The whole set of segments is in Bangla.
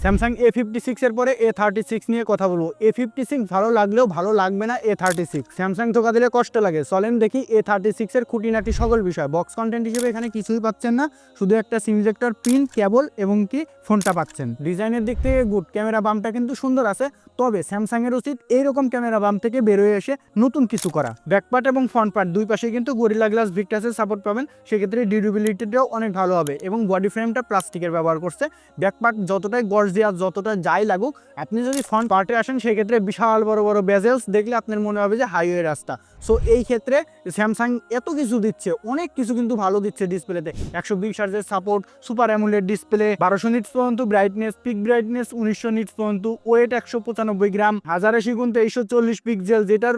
স্যামসাং A56 এর পরে A36 নিয়ে কথা বলবো। A56 ভালো লাগলেও ভালো লাগবে না A36। স্যামসাং ধোকা দিলে কষ্ট লাগে। চলেন দেখি A36 এর খুঁটিনাটি সকল বিষয়। বক্স কন্টেন্ট হিসেবে এখানে কিছুই পাচ্ছেন না, শুধু একটা সিম ইজেক্টর পিন, কেবল এবং কি ফোনটা পাচ্ছেন। ডিজাইনের দিক থেকে গুড, ক্যামেরা বামটা কিন্তু সুন্দর আছে, তবে স্যামসাং এর উচিত এইরকম ক্যামেরা বাম থেকে বেরোয় এসে নতুন কিছু করা। ব্যাকপার্ট এবং ফ্রন্ট পার্ট দুই পাশে কিন্তু গরিলা গ্লাস ভিক্টাসের সাপোর্ট পাবেন, সেক্ষেত্রে ডিউরেবিলিটিটাও অনেক ভালো হবে এবং বডি ফ্রেমটা প্লাস্টিকের ব্যবহার করছে। ব্যাকপার্ট যতটাই গর্জিয়াস, যতটা যাই লাগুক, আপনি যদি ফ্রন্ট পার্টে আসেন সেক্ষেত্রে বিশাল বড় বড় বেজেলস দেখলে আপনার মনে হবে যে হাইওয়ে রাস্তা। সো এই ক্ষেত্রে স্যামসাং এত কিছু দিচ্ছে, অনেক কিছু কিন্তু ভালো দিচ্ছে ডিসপ্লেতে। 120 হার্জের support, super AMOLED display, 1200 nits পর্যন্ত ব্রাইটনেস, পিক ব্রাইটনেস 1900 নিটস পর্যন্ত, ওয়েট 195 গ্রাম, 1080x2340 পিক্সেল, যেটার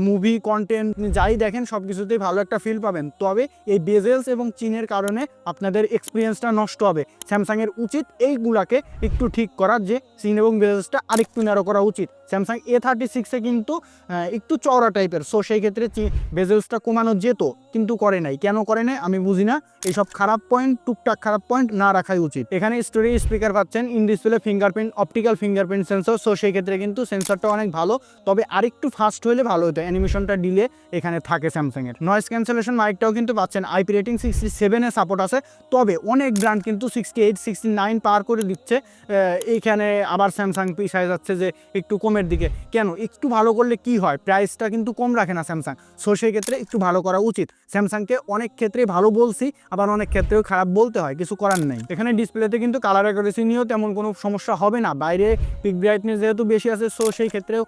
মুভি কন্টেন্ট যাই দেখেন সব কিছুতেই ভালো একটা ফিল পাবেন। তবে এই বেজেলস এবং চিনের কারণে আপনাদের এক্সপিরিয়েন্সটা নষ্ট হবে। স্যামসাংয়ের উচিত এইগুলাকে একটু ঠিক করা, যে চিন এবং বেজেলসটা আরেকটু ন্যারো করা উচিত। স্যামসাং A36 কিন্তু একটু চওড়া টাইপের, সো সেই ক্ষেত্রে বেজেলসটা কমানো যেত, কিন্তু করে নাই। কেন করে নাই আমি বুঝি না। এইসব খারাপ পয়েন্ট, টুকটাক খারাপ পয়েন্ট না রাখাই উচিত। এখানে স্টোরেজ স্পিকার পাচ্ছেন, in display fingerprint, optical fingerprint sensor, so সেই ক্ষেত্রে কিন্তু সেন্সরটা অনেক ভালো, তবে আরেকটু ফাস্ট হলে ভালো হতো। অ্যানিমেশনটা ডিলে এখানে থাকে স্যামসাংয়ের। নয়েজ ক্যান্সেলেশন মাইকটাও কিন্তু পাচ্ছেন, IP রেটিং 67 সাপোর্ট আছে, তবে অনেক ব্র্যান্ড কিন্তু 68, 69 পার করে দিচ্ছে। এইখানে আবার স্যামসাং পিছায় যাচ্ছে যে একটু কমের দিকে। কেন? একটু ভালো করলে কি হয়, প্রাইসটা কিন্তু কম রাখে না স্যামসাং, সো সেই ক্ষেত্রে একটু ভালো করা উচিত। স্যামসাংকে অনেক ক্ষেত্রে ভালো বলছি, আবার অনেক ক্ষেত্রেও খারাপ বলতে হয়, কিছু করার নেই। এখানে ডিসপ্লেতে কিন্তু কালার অ্যাকুরেসি নিয়েও তেমন কোনো সমস্যা হবে না। বাইরে পিক ব্রাইটনেস যেহেতু বেশি আছে, সো সেই ক্ষেত্রেও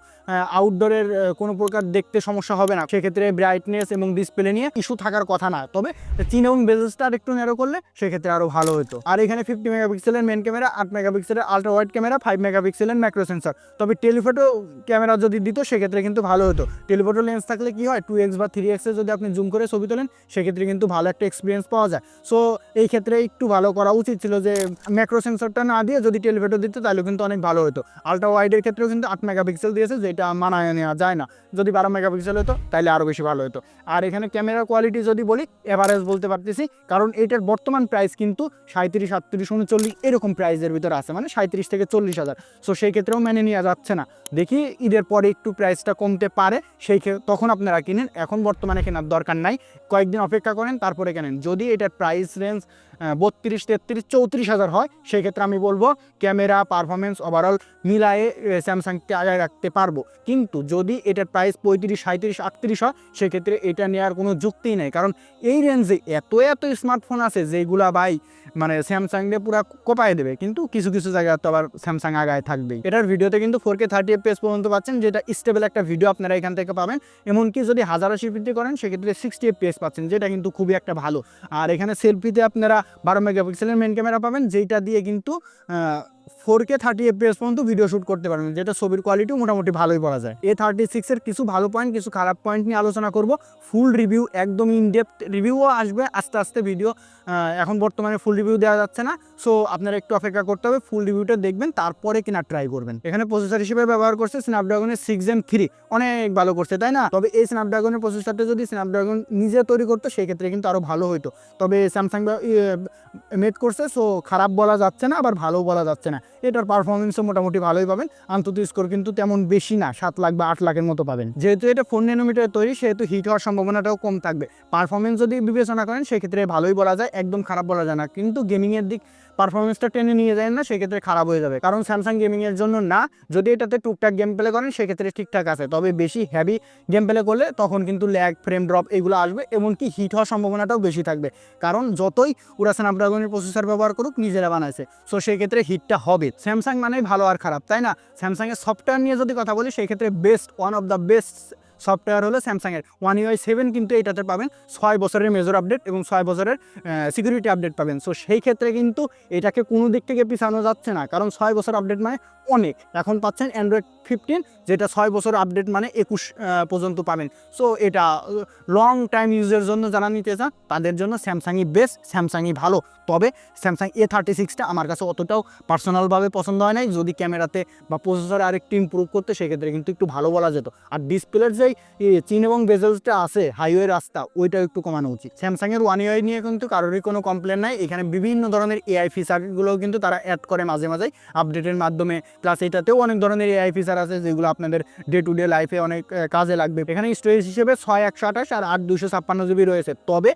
আউটডোরের কোনো প্রকার দেখতে সমস্যা হবে না। সেক্ষেত্রে ব্রাইটনেস এবং ডিসপ্লে নিয়ে ইস্যু থাকার কথা না, তবে চিন এবং বেজেলসটা আরেকটু ন্যারো করলে সেক্ষেত্রে আরও ভালো হতো। আর এখানে 50 মেগাপিক্সেলের মেন ক্যামেরা, 8 মেগাপিক্সেলের আলট্রা ওয়াইড ক্যামেরা, 5 মেগাপিক্সেলের ম্যাক্রো সেন্সর। তবে টেলিফটো ক্যামেরা যদি দিত সেক্ষেত্রে কিন্তু ভালো হতো। টেলিফটো লেন্স থাকলে কি হয়, 2x বা 3x যদি আপনি জুম করে ছবি তোলেন সেক্ষেত্রে কিন্তু ভালো একটা এক্সপিরিয়েন্স পাওয়া যায়। সো এই ক্ষেত্রে একটু ভালো করা উচিত ছিল, যে ম্যাক্রো সেন্সরটা না দিয়ে যদি টেলিফটো দিত তাহলে কিন্তু অনেক ভালো হতো। আলট্রা ওয়াইডের ক্ষেত্রেও কিন্তু 8 মেগাপিক্সেল দিয়েছে, যেটা মানায় নেওয়া যায় না। যদি 12 মেগাপিক্সেল হতো তাহলে আরও বেশি ভালো হতো। আর এখানে ক্যামেরার কোয়ালিটি যদি বলি, এভারেজ বলতে পারতেছি, কারণ এটার বর্তমান প্রাইস কিন্তু 37, 38, 39 এরকম প্রাইসের ভিতরে আছে, মানে 37 থেকে 40,000। সো সেই ক্ষেত্রেও মেনে নেওয়া যাচ্ছে না। দেখি ঈদের পরে একটু প্রাইসটা কমতে পারে, তখন আপনারা কিনেন। এখন বর্তমানে কেনার দরকার নাই, কয়েকদিন অপেক্ষা করেন তারপরে কেনেন। যদি এটার প্রাইস রেঞ্জ 32, 33, 34,000 হয়, সেক্ষেত্রে আমি বলবো ক্যামেরা, পারফরমেন্স ওভারঅল মিলায়ে স্যামসাংকে আগায় রাখতে পারবো। কিন্তু যদি এটার প্রাইস 35, 37, 38 হয়, সেক্ষেত্রে এটা নেওয়ার কোনো যুক্তিই নেই, কারণ এই রেঞ্জে এত স্মার্টফোন আছে যেগুলা ভাই মানে স্যামসাংকে পুরো কোপায় দেবে, কিন্তু কিছু কিছু জায়গায় তো আবার স্যামসাং আগায় থাকবেই। এটার ভিডিওতে কিন্তু 4K 30 FPS পর্যন্ত পাচ্ছেন, যেটা স্টেবল একটা ভিডিও আপনারা এখান থেকে পাবেন। এমনকি যদি 1080p করেন সেক্ষেত্রে 60 FPS পাচ্ছেন, যেটা কিন্তু খুবই একটা ভালো। আর এখানে সেলফিতে আপনারা 12 মেগাপিক্সেলের মেন ক্যামেরা পাবেন, যেটা দিয়ে কিন্তু 4K 30 FPS পর্যন্ত ভিডিও শ্যুট করতে পারবেন, যেটা ছবির কোয়ালিটিও মোটামুটি ভালোই বলা যায়। A36 এর কিছু ভালো পয়েন্ট, কিছু খারাপ পয়েন্ট নিয়ে আলোচনা করব। ফুল রিভিউ, একদম ইনডেপথ রিভিউও আসবে আস্তে আস্তে ভিডিও। এখন বর্তমানে ফুল রিভিউ দেওয়া যাচ্ছে না, সো আপনারা একটু অপেক্ষা করতে হবে, ফুল রিভিউটা দেখবেন তারপরে কিনা ট্রাই করবেন। এখানে প্রসেসর হিসেবে ব্যবহার করছে স্ন্যাপড্রাগনের 6 Gen 3, অনেক ভালো করছে তাই না? তবে এই স্ন্যাপড্রাগনের প্রসেসরটা যদি স্ন্যাপড্রাগন নিজে তৈরি করতো সেক্ষেত্রে কিন্তু আরও ভালো হতো। তবে স্যামসাং মেড করছে, সো খারাপ বলা যাচ্ছে না, আবার ভালো বলা যাচ্ছে না। এটার পারফরমেন্সও মোটামুটি ভালোই পাবেন। আন্তত স্কোর কিন্তু তেমন বেশি না, 7 লাখ বা 8 লাখের মতো পাবেন। যেহেতু এটা 4 ন্যানোমিটার তৈরি, সেহেতু হিট হওয়ার সম্ভাবনাটাও কম থাকবে। পারফরমেন্স যদি বিবেচনা করেন সেক্ষেত্রে ভালোই বলা যায়, একদম খারাপ বলা যায় না। কিন্তু গেমিংয়ের দিক পারফরমেন্সটা টেনে নিয়ে যায় না, সেক্ষেত্রে খারাপ হয়ে যাবে, কারণ স্যামসাং গেমিংয়ের জন্য না। যদি এটাতে টুকটাক গেম প্লে করেন সেক্ষেত্রে ঠিকঠাক আছে, তবে বেশি হেভি গেম প্লে করলে তখন কিন্তু ল্যাগ, ফ্রেম ড্রপ এগুলো আসবে, এমনকি হিট হওয়ার সম্ভাবনাটাও বেশি থাকবে, কারণ যতই ওরা স্ন্যাপড্রাগনের প্রসেসর ব্যবহার করুক, নিজেরা বানাইছে, সো সেই ক্ষেত্রে হিটটা হবে। স্যামসাং মানে ভালো আর খারাপ তাই না? স্যামসাংয়ের সফটওয়্যার নিয়ে যদি কথা বলি, সেই ক্ষেত্রে best, one of the best software হলো স্যামসাংয়ের One UI 7, কিন্তু এটাতে পাবেন 6 বছরের মেজর আপডেট এবং 6 বছরের সিকিউরিটি আপডেট পাবেন। সো সেই ক্ষেত্রে কিন্তু এটাকে কোনো দিক থেকে পিছানো যাচ্ছে না, কারণ 6 বছর আপডেট মানে অনেক। এখন পাচ্ছেন অ্যান্ড্রয়েড 15, যেটা 6 বছর আপডেট মানে 21 পর্যন্ত পাবেন। সো এটা লং টাইম ইউজের জন্য যারা নিতে চান তাদের জন্য স্যামসাংই বেস্ট, স্যামসাংই ভালো। তবে স্যামসাং A36টা আমার কাছে অতটাও পার্সোনালভাবে পছন্দ হয় নাই। যদি ক্যামেরাতে বা প্রসেসরে আরেকটু ইম্প্রুভ করতে সেক্ষেত্রে কিন্তু একটু ভালো বলা যেত। আর ডিসপ্লের যেই চিন এবং বেজেলসটা আছে হাইওয়ে রাস্তা, ওইটাও একটু কমানো উচিত। স্যামসাংয়ের ওয়ান ইউআই নিয়ে কিন্তু কারোরই কোনো কমপ্লেন নাই। এখানে বিভিন্ন ধরনের এআই ফিচারগুলোও কিন্তু তারা অ্যাড করে মাঝে মাঝেই আপডেটের মাধ্যমে। প্লাস এটাতেও অনেক ধরনের এআই ফিচার আছে যেগুলো আপনাদের ডে টু ডে লাইফে অনেক কাজে লাগবে। এখানে স্টোরেজ হিসেবে 6/128 আর 8/256 জিবি রয়েছে। তবে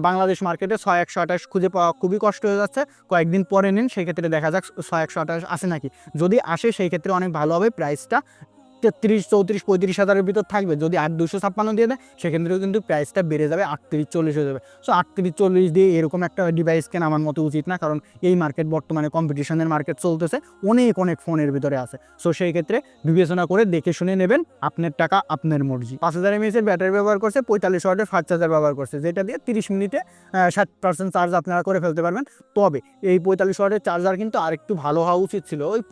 বাংলাদেশ মার্কেটে 6/128 খুঁজে পাওয়া খুবই কষ্ট হয়ে যাচ্ছে। কয়েকদিন পরে নিন, সেক্ষেত্রে দেখা যাক 6/128 আসে নাকি। যদি আসে সেই ক্ষেত্রে অনেক ভালো হবে। প্রাইসটা 33, 34, 35 হাজারের ভিতর থাকবে। যদি 8/256 দিয়ে দেয় সেক্ষেত্রেও কিন্তু প্রাইসটা বেড়ে যাবে, 38-40 হয়ে যাবে। সো 38-40 দিয়ে এরকম একটা ডিভাইস কেনা আমার মতো উচিত না, কারণ এই মার্কেট বর্তমানে কম্পিটিশনের মার্কেট চলতেছে, অনেক ফোনের ভিতরে আছে। সো সেই ক্ষেত্রে বিবেচনা করে দেখে শুনে নেবেন। আপনার টাকা আপনার মর্জি। 5000 mAh ব্যাটারি ব্যবহার করছে, 45 ওয়াটের ফাস্ট চার্জার ব্যবহার করছে, যেটা দিয়ে 30 মিনিটে 60% চার্জ আপনারা করে ফেলতে পারবেন। তবে এই 45 ওয়াটের চার্জার কিন্তু আরেকটু ভালো হওয়া উচিত ছিল, ওই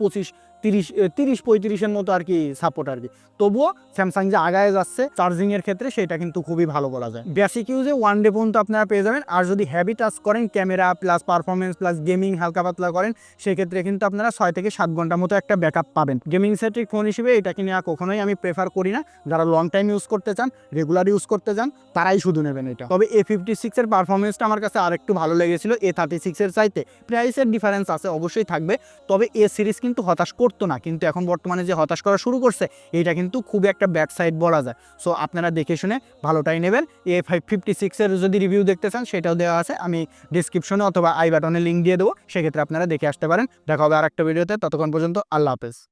30-35 মতো আর কি সাপোর্ট আর কি। তবুও স্যামসাং যে আগায় যাচ্ছে চার্জিংয়ের ক্ষেত্রে সেটা কিন্তু খুবই ভালো বলা যায়। বেসিক ইউজে 1 ডে পর্যন্ত আপনারা পেয়ে যাবেন। আর যদি হেভি টাচ করেন, camera plus performance plus gaming হালকা পাতলা করেন, সেক্ষেত্রে কিন্তু আপনারা 6 থেকে 7 ঘন্টার মতো একটা ব্যাকআপ পাবেন। গেমিং সেন্ট্রিক ফোন হিসেবে এটাকে নেওয়া কখনোই আমি প্রেফার করি না। যারা লং টাইম ইউজ করতে চান, রেগুলার ইউজ করতে চান, তারাই শুধু নেবেন এটা। তবে A56 এর পারফরমেন্সটা আমার কাছে আরেকটু ভালো লেগেছিল A36 এর চাইতে। প্রাইসের ডিফারেন্স আছে, অবশ্যই থাকবে। তবে এ সিরিজ কিন্তু হতাশ করতো না, কিন্তু এখন বর্তমানে যে হতাশ করা শুরু করছে এটা কিন্তু খুবই একটা ব্যাড সাইড বলা যায়। সো আপনারা দেখে শুনে ভালোটাই নেবেন। A56 এর যদি রিভিউ দেখতে চান সেটাও দেওয়া আছে, আমি ডিসক্রিপশনে অথবা আই বাটনে লিঙ্ক দিয়ে দেবো, সেক্ষেত্রে আপনারা দেখে আসতে পারেন। দেখা হবে আরেকটা ভিডিওতে, ততক্ষণ পর্যন্ত আল্লাহ হাফেজ।